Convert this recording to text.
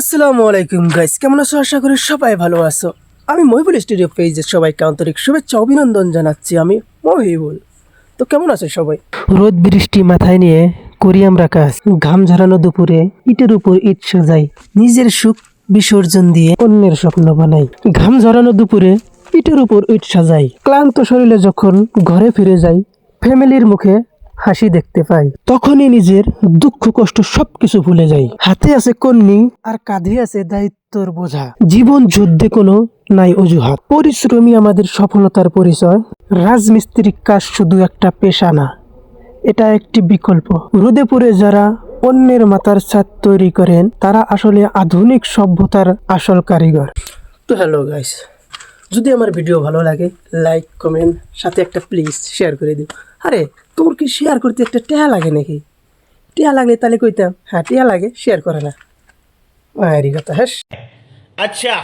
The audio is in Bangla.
আসসালামু আলাইকুম গাইস, কেমন আছো? আশা করি সবাই ভালো আছো। আমি মহিবুল স্টুডিও পেজের সবাইকে আন্তরিক শুভেচ্ছা অভিনন্দন জানাচ্ছি। আমি মহিবুল। তো কেমন আছো সবাই? রোদ বৃষ্টি মাথায় নিয়ে করি আমরা কাজ। ঘাম ঝরানো দুপুরে ইটের উপর ইট সাজাই, নিজের সুখ বিসর্জন দিয়ে অন্যের স্বপ্ন বানাই। ঘাম ঝরানো দুপুরে ইটের উপর ইট সাজাই, ক্লান্ত শরীরে যখন ঘরে ফিরে যাই, ফ্যামিলির মুখে হাসি দেখতে পাই, তখনই নিজের দুঃখ কষ্ট সবকিছু ভুলে যাই। হাতে আছে কন্যি আর কাঁধে আছে দায়িত্বর বোঝা। জীবন যুদ্ধে কোনো নাই অজুহাত, পরিশ্রমী আমাদের সফলতার পরিচয়। রাজমিস্ত্রির কাজ শুধু একটা পেশা না, এটা একটি বিকল্প। রোদে পুড়ে যারা অন্যের মাথার ছাদ তৈরি করেন, তারা আসলে আধুনিক সভ্যতার আসল কারিগর। তো হ্যালো গাইস, যদি আমার ভিডিও ভালো লাগে লাইক কমেন্ট সাথে একটা প্লিজ শেয়ার করে দিও। আরে তোর কি শেয়ার করতে একটা টেহা লাগে নাকি? টেহা লাগলে তাহলে কইতাম, হ্যাঁ টেহা লাগে শেয়ার করে না। আরে কথা হ্যাঁ। अच्छा